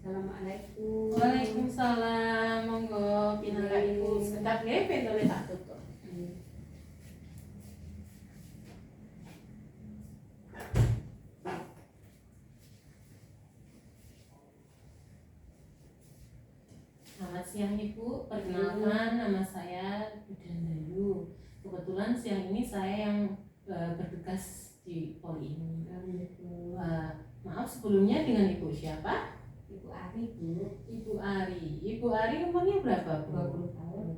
Assalamualaikum. Waalaikumsalam. Monggo pinangga Ibu sekedap nggih pentole tak tutup. Selamat siang Ibu, perkenalkan nama saya Budandayu. Kebetulan siang ini saya yang bertugas di Poli ini. Maaf sebelumnya dengan Ibu siapa? Ibu Ari, Bu. Ibu Ari. Ibu Ari umurnya berapa, Bu? 20 tahun.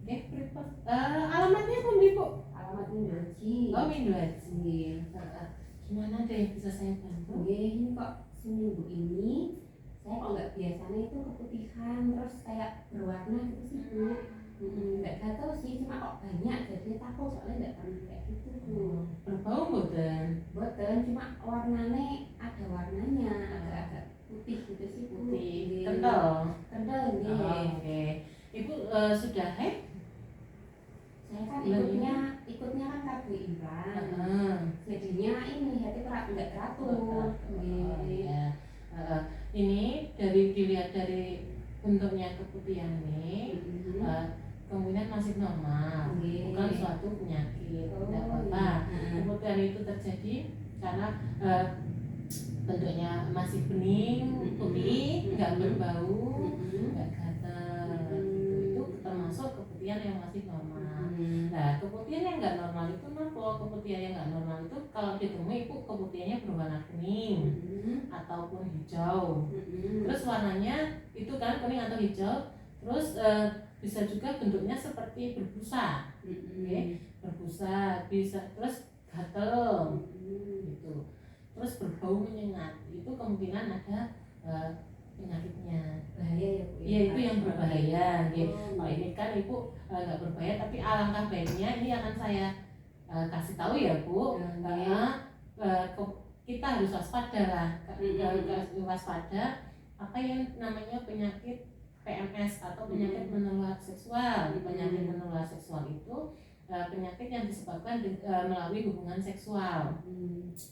20 tahun. Alamatnya pun Ibu? Alamat Windoaji. Oh, Windoaji. Gimana deh bisa saya bantu? Ini kok seminggu ini saya kok nggak biasanya itu keputihan terus kayak berwarna gitu sih, Bu. Nggak gatel sih, cuma kok banyak jadi takut soalnya nggak pernah kayak gitu, Bu. Berbau boten? Boten, cuma warnanya ada warnanya agak-agak putih gitu sih, Bu. Putih kental. Kental nih. Oke. Ibu sudah haid? Saya kan ikutnya kan KB Imran. Jadinya ini hati nggak teratur. Ya. Ini dilihat dari bentuknya keputihan ini, kemungkinan masih normal, bukan suatu penyakit, tidak apa-apa. Keputihan itu terjadi karena bentuknya masih bening, putih, nggak berbau, nggak gatal. Itu termasuk keputihan yang masih normal. Nah, keputihan yang nggak normal itu apa? Keputihan yang nggak normal itu kalau ditemui itu keputihannya berwarna kuning ataupun hijau. Terus warnanya itu kan kuning atau hijau. Terus bisa juga bentuknya seperti berbusa, berbusa, bisa terus gatel, gitu. Terus berbau menyengat. Itu kemungkinan ada penyakitnya. Bahaya ya, Bu? Iya, itu yang berbahaya. Kalau ini kan Ibu nggak berbahaya, tapi alangkah baiknya ini akan saya kasih tahu ya, Bu. Kita harus waspada lah, waspada apa yang namanya penyakit PMS atau penyakit menular seksual. Penyakit menular seksual itu penyakit yang disebabkan melalui hubungan seksual.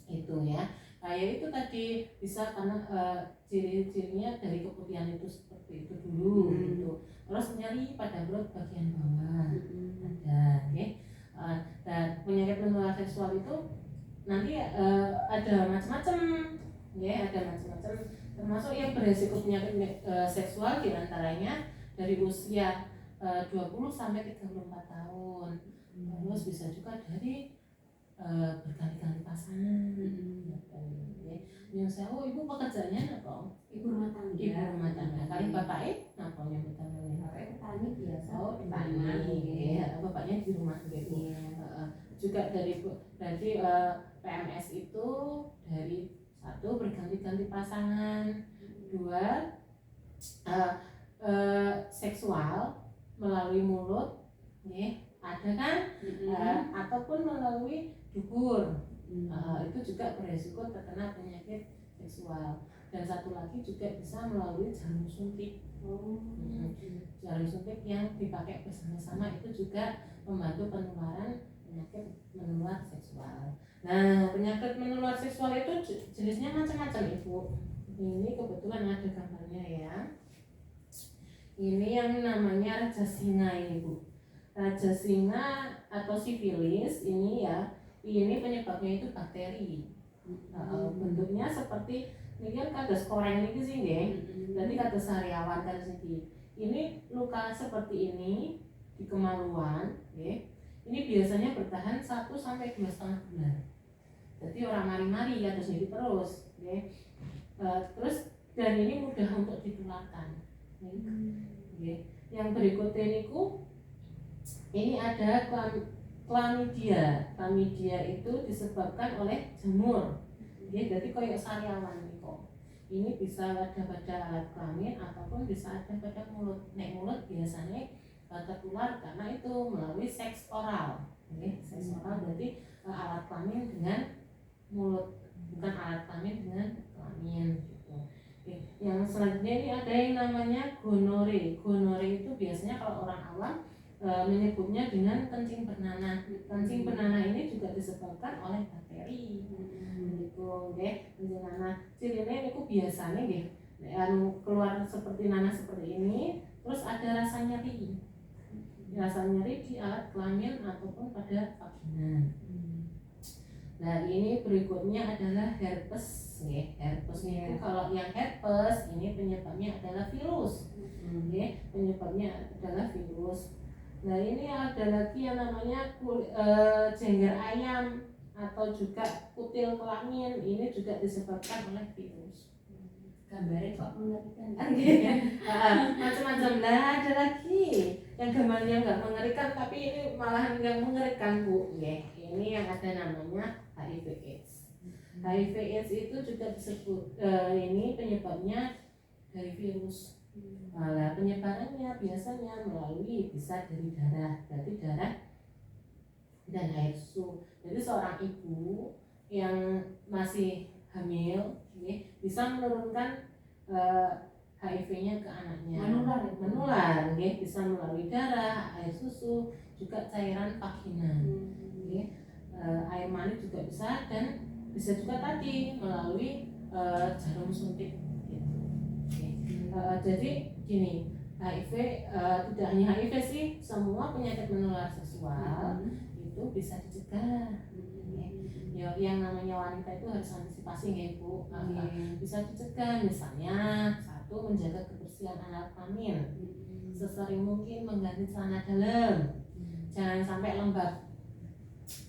Itu ya. Ya itu tadi bisa karena ciri-cirinya dari keputihan itu seperti itu dulu gitu. Terus nyeri pada perut bagian bawah ada, ya. Dan penyakit menular seksual itu nanti ada macam-macam, ya, ada macam-macam. Termasuk yang beresiko penyakit seksual diantaranya dari usia 20 sampai 34 tahun. Terus bisa juga dari berkali-kali pasangan. Yang saya, Ibu pekerjaannya apa? Ibu rumah tangga. Ibu rumah tangga. Kali bapaknya apa yang bertanggung? Bapaknya petani biasa. Petani. Ya, bapaknya di rumah gitu. Juga dari PMS itu dari satu berganti-ganti pasangan, dua seksual melalui mulut, ya, ada kan? Ataupun melalui dubur. Itu juga beresiko terkena penyakit seksual. Dan satu lagi juga bisa melalui jarum suntik. Jarum suntik yang dipakai bersama-sama itu juga membantu penularan penyakit menular seksual. Nah, penyakit menular seksual itu jenisnya macam-macam, Ibu. Ini kebetulan ada gambarnya ya. Ini yang namanya raja singa ini, Bu. Raja singa atau sifilis ini ya. Ini penyebabnya itu bakteri. Bentuknya seperti ini kan kados koreng ini sih, nggih. Nanti kados sariawan kan sih. Ini luka seperti ini di kemaluan, nggih. Ini biasanya bertahan 1 sampai 2,5 bulan. Jadi orang mari-mari kados niki terus, nggih. Terus dan ini mudah untuk ditularkan. Nggih. Yang berikutnya niku ini ada Chlamydia. Chlamydia itu disebabkan oleh jamur. Jadi kayak sariawan niku. Ini bisa ada pada alat kelamin ataupun bisa ada pada mulut. Nek mulut biasanya tertular karena itu melalui seks oral. Seks oral berarti alat kelamin dengan mulut, bukan alat kelamin dengan kelamin gitu. Yang selanjutnya ini ada yang namanya gonore. Gonore itu biasanya kalau orang awam menyebutnya dengan kencing bernanah. Kencing bernanah ini juga disebabkan oleh bakteri. Gitu. nggih. Nah, cirine niku biasane nggih keluar seperti nanah seperti ini, terus ada rasa nyeri. Rasa nyeri di alat kelamin ataupun pada vagina. Nah, ini berikutnya adalah herpes nggih. Herpes itu kalau yang herpes ini penyebabnya adalah virus. Nggih, penyebabnya adalah virus. Nah, ini ada lagi yang namanya jengger ayam atau juga kutil kelamin, ini juga disebabkan oleh virus. Gambarnya kok mengerikan. Macam-macam lah, ada lagi yang gambarnya nggak mengerikan tapi ini malahan yang mengerikan Bu. Ini yang ada namanya HIV/AIDS. HIV/AIDS itu juga disebut ini penyebabnya dari virus. Nah, penyebarannya biasanya melalui bisa dari darah, berarti darah dan air susu. Jadi seorang ibu yang masih hamil bisa menurunkan HIV-nya ke anaknya. Menular, bisa melalui darah, air susu, juga cairan vagina. Air mani juga bisa, dan bisa juga tadi melalui jarum suntik. Jadi gini, HIV tidak hanya HIV sih, semua penyakit menular seksual itu bisa dicegah. Ya, yang namanya wanita itu harus antisipasi ya Bu. Bisa dicegah, misalnya satu, menjaga kebersihan alat kelamin, sesering mungkin mengganti celana dalam, jangan sampai lembab.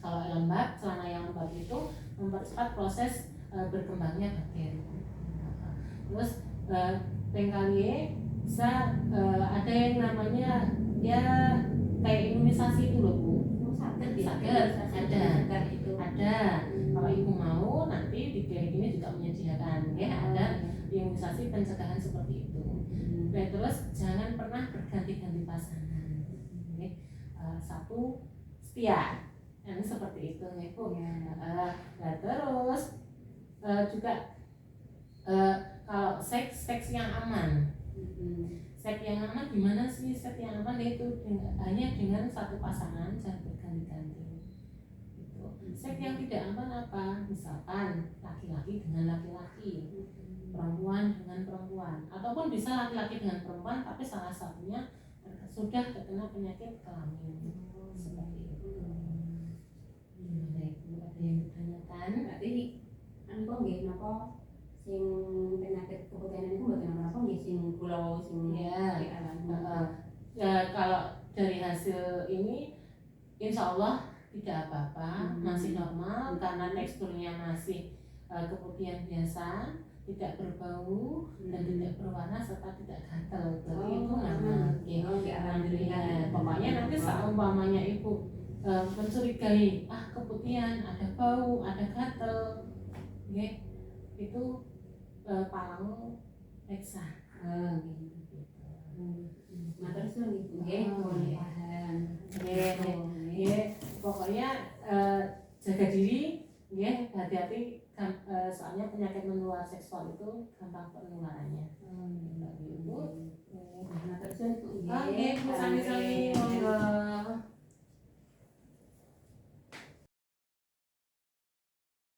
Kalau lembab, celana yang lembab itu mempercepat proses berkembangnya bakteri. Terus pengkali bisa ada yang namanya ya kayak imunisasi itu loh Bu. Ada. Kalau ibu mau nanti di klinik ini juga menyediakan ada imunisasi pencegahan seperti itu. Nah, terus jangan pernah berganti-ganti pasangan. Satu setia, yang seperti itu nih Bu. Nah, terus juga kalau seks yang aman. Seks yang aman gimana sih? Seks yang aman itu hanya dengan satu pasangan, jangan berganti-ganti. Seks yang tidak aman apa? Misalkan laki-laki dengan laki-laki, perempuan dengan perempuan, ataupun bisa laki-laki dengan perempuan tapi salah satunya sudah terkena penyakit kelamin. Seperti itu. Ada yang ditanyakan? Berarti kok nggih napa sing penyakit keputihan itu bagaimana apa nggih sing kula sing kalau dari hasil ini insya Allah tidak apa-apa, masih normal karena teksturnya masih keputihan biasa, tidak berbau dan tidak berwarna serta tidak gatal. Berarti itu aman. Pokoknya nanti seumpamanya ibu mencurigai keputihan, ada bau, ada gatal, itu palang periksa. Nah terus lho nggih paham. Pokoknya jaga diri, hati-hati soalnya penyakit menular seksual itu gampang penularannya.